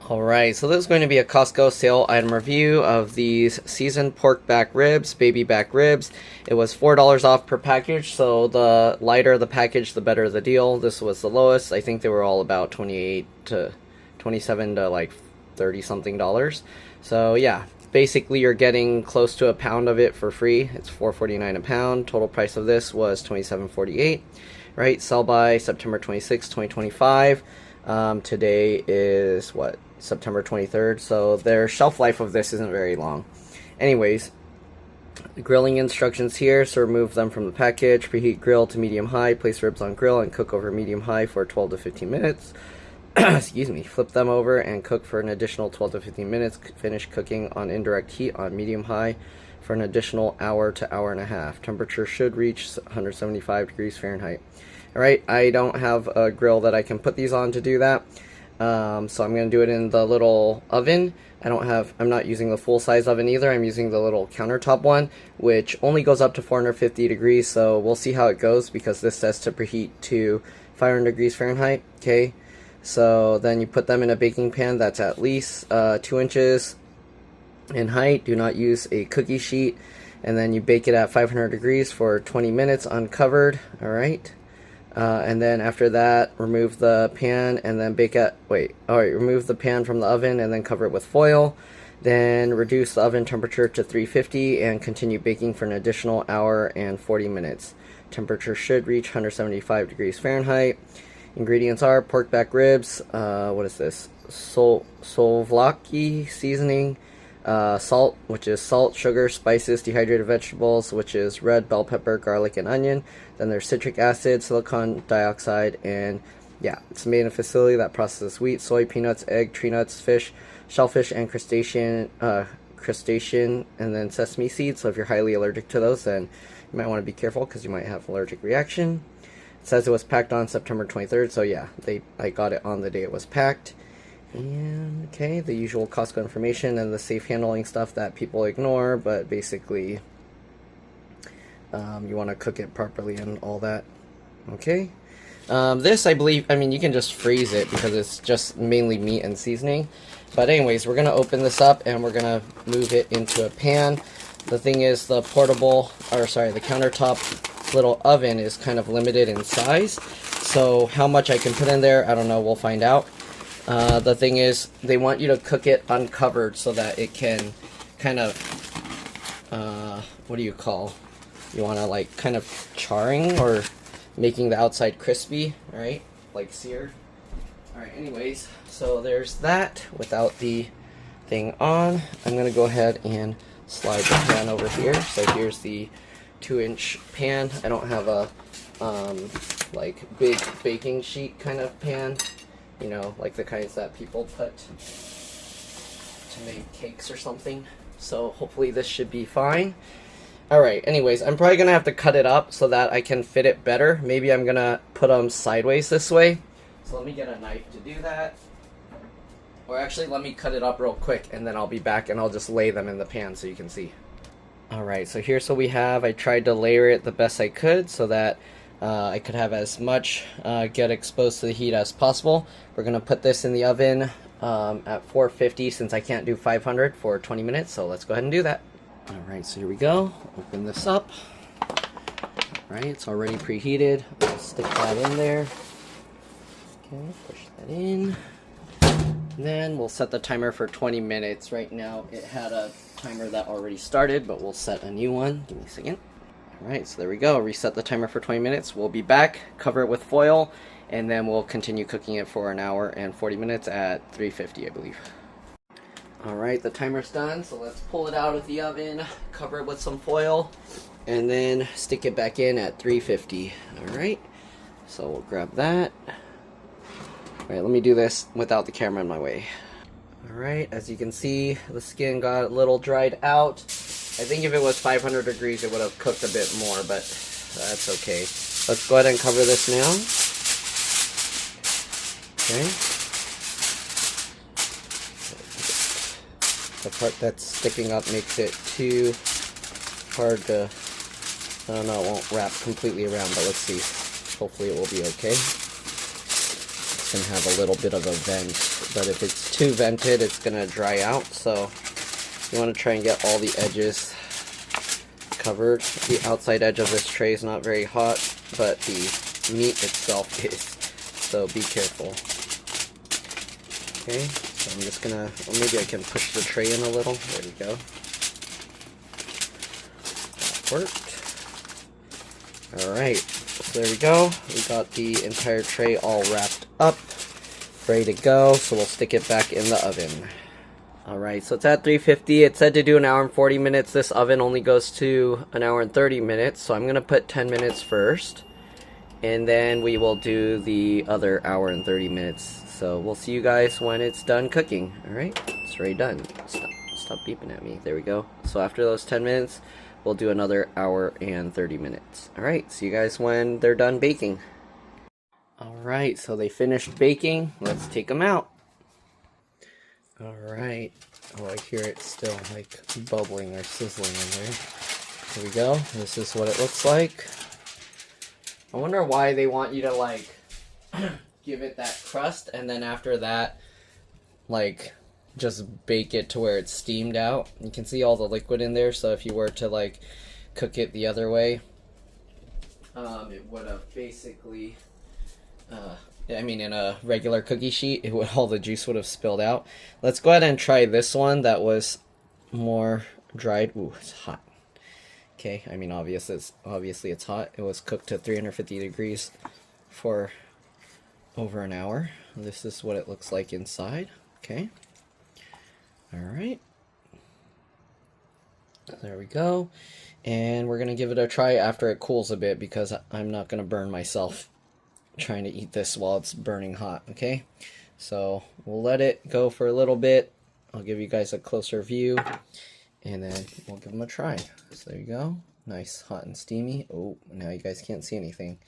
Alright, so this is going to be a Costco sale item review of these seasoned pork back ribs, baby back ribs. It was $4 off per package, so the lighter the package, the better the deal. This was the lowest. I think they were all about 28 to 27 to like 30 something dollars. So yeah, basically you're getting close to a pound of it for free. It's $4.49 a pound. Total price of this was $27.48. Right, sell by September 26, 2025. Today is what? September 23rd, so their shelf life of this isn't very long. Anyways, the grilling instructions here. So remove them from the package, preheat grill to medium high, place ribs on grill and cook over medium high for 12 to 15 minutes. Excuse me. Flip them over and cook for an additional 12 to 15 minutes. Finish cooking on indirect heat on medium high for an additional hour to hour and a half. Temperature should reach 175 degrees Fahrenheit. Alright, I don't have a grill that I can put these on to do that. So I'm going to do it in the little oven. I'm not using the full size oven either. I'm using the little countertop one, which only goes up to 450 degrees. So we'll see how it goes because this says to preheat to 500 degrees Fahrenheit. Okay. So then you put them in a baking pan that's at least 2 inches in height. Do not use a cookie sheet. And then you bake it at 500 degrees for 20 minutes uncovered. All right. And then after that, remove the pan and then remove the pan from the oven and then cover it with foil. Then reduce the oven temperature to 350 and continue baking for an additional hour and 40 minutes. Temperature should reach 175 degrees Fahrenheit. Ingredients are pork back ribs, what is this? Souvlaki seasoning, salt, which is salt, sugar, spices, dehydrated vegetables, which is red bell pepper, garlic, and onion. Then there's citric acid, silicon dioxide, and yeah, it's made in a facility that processes wheat, soy, peanuts, egg, tree nuts, fish, shellfish, and crustacean, and then sesame seeds. So if you're highly allergic to those, then you might want to be careful because you might have allergic reaction. It says it was packed on September 23rd, so yeah, I got it on the day it was packed. And okay, the usual Costco information and the safe handling stuff that people ignore, but basically you want to cook it properly and all that. Okay, this I mean you can just freeze it because it's just mainly meat and seasoning. But anyways, we're gonna open this up and we're gonna move it into a pan. The thing is, the countertop little oven is kind of limited in size, so how much I can put in there, I don't know, we'll find out. The thing is, they want you to cook it uncovered so that it can kind of, what do you call? You want to like kind of charring or making the outside crispy, right? Like seared. Alright, anyways, so there's that without the thing on. I'm going to go ahead and slide the pan over here. So here's the 2-inch pan. I don't have a, like big baking sheet kind of pan. You know, like the kinds that people put to make cakes or something. So hopefully this should be fine. Alright, anyways, I'm probably going to have to cut it up so that I can fit it better. Maybe I'm going to put them sideways this way. So let me get a knife to do that. Or actually, let me cut it up real quick and then I'll be back and I'll just lay them in the pan so you can see. Alright, so here's what we have. I tried to layer it the best I could so that I could have as much get exposed to the heat as possible. We're going to put this in the oven at 450 since I can't do 500 for 20 minutes. So let's go ahead and do that. Alright, so here we go. Open this up. Alright, it's already preheated. I'll stick that in there. Okay, push that in. And then we'll set the timer for 20 minutes. Right now it had a timer that already started, but we'll set a new one. Give me a second. Alright, so there we go. Reset the timer for 20 minutes. We'll be back, cover it with foil, and then we'll continue cooking it for an hour and 40 minutes at 350, I believe. Alright, the timer's done, so let's pull it out of the oven, cover it with some foil, and then stick it back in at 350. Alright, so we'll grab that. Alright, let me do this without the camera in my way. Alright, as you can see, the skin got a little dried out. I think if it was 500 degrees, it would have cooked a bit more, but that's okay. Let's go ahead and cover this now. Okay. The part that's sticking up makes it too hard to, I don't know, it won't wrap completely around, but let's see. Hopefully it will be okay. It's going to have a little bit of a vent but if it's too vented, it's gonna dry out. So you want to try and get all the edges covered. The outside edge of this tray is not very hot, but the meat itself is. So be careful. Okay, so I'm just gonna, well, maybe I can push the tray in a little. There we go. That worked. Alright, so there we go. We got the entire tray all wrapped up, ready to go. So we'll stick it back in the oven. Alright, so it's at 350. It said to do 1 hour and 40 minutes. This oven only goes to 1 hour and 30 minutes. So I'm going to put 10 minutes first. And then we will do the other 1 hour and 30 minutes. So we'll see you guys when it's done cooking. Alright, it's already done. Stop beeping at me. There we go. So after those 10 minutes, we'll do another 1 hour and 30 minutes. Alright, see you guys when they're done baking. Alright, so they finished baking. Let's take them out. Alright, oh, I hear it still like bubbling or sizzling in there. Here we go, this is what it looks like. I wonder why they want you to like give it that crust and then after that like just bake it to where it's steamed out. You can see all the liquid in there, so if you were to like cook it the other way, it would have basically I mean, in a regular cookie sheet, it would, all the juice would have spilled out. Let's go ahead and try this one that was more dried. Ooh, it's hot. Okay, I mean, obviously it's hot. It was cooked to 350 degrees for over an hour. This is what it looks like inside. Okay. All right. There we go. And we're going to give it a try after it cools a bit because I'm not going to burn myself trying to eat this while it's burning hot. Okay, so we'll let it go for a little bit. I'll give you guys a closer view and then we'll give them a try. So there you go, nice hot and steamy. Oh, now you guys can't see anything.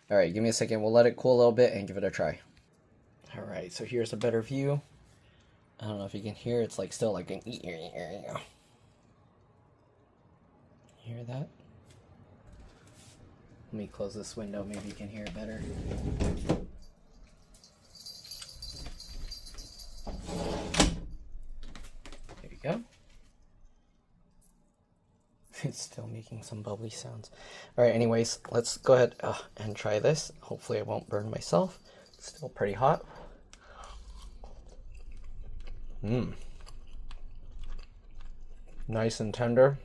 All right, give me a second, we'll let it cool a little bit and give it a try. All right, so here's a better view. I don't know if you can hear, it's like still like an hear that? Let me close this window, maybe you can hear it better. There you go. It's still making some bubbly sounds. Alright, anyways, let's go ahead and try this. Hopefully I won't burn myself. It's still pretty hot. Nice and tender.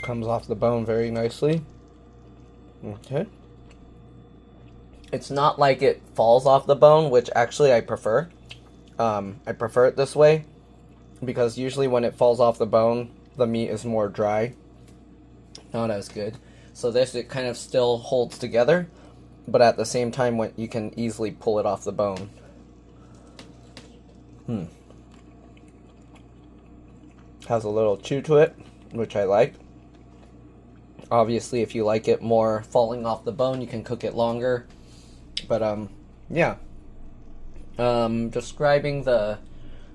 Comes off the bone very nicely. Okay. It's not like it falls off the bone, which actually I prefer. I prefer it this way because usually when it falls off the bone, the meat is more dry. Not as good. So this, it kind of still holds together, but at the same time, when you can easily pull it off the bone. Has a little chew to it, which I like. Obviously, if you like it more falling off the bone, you can cook it longer. But yeah. Describing the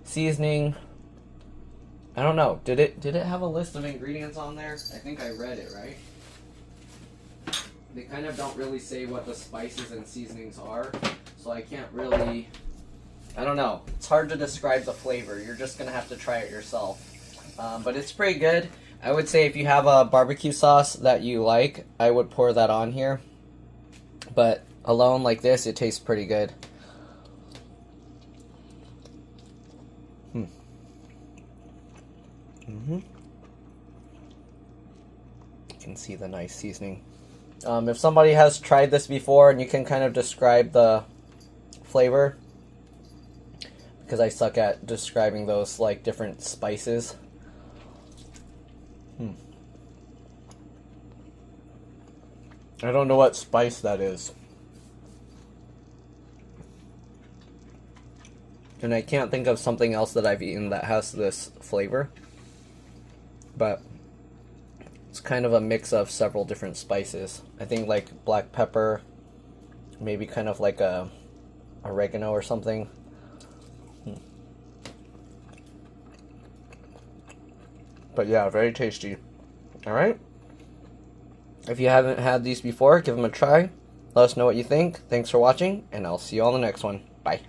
seasoning. I don't know. Did it have a list of ingredients on there? I think I read it, right? They kind of don't really say what the spices and seasonings are, so I can't really, I don't know. It's hard to describe the flavor. You're just going to have to try it yourself. But it's pretty good. I would say if you have a barbecue sauce that you like, I would pour that on here. But alone like this, it tastes pretty good. You can see the nice seasoning. If somebody has tried this before and you can kind of describe the flavor, because I suck at describing those like different spices. I don't know what spice that is. And I can't think of something else that I've eaten that has this flavor. But it's kind of a mix of several different spices. I think like black pepper, maybe kind of like a oregano or something. But yeah, very tasty. Alright? If you haven't had these before, give them a try. Let us know what you think. Thanks for watching, and I'll see you on the next one. Bye.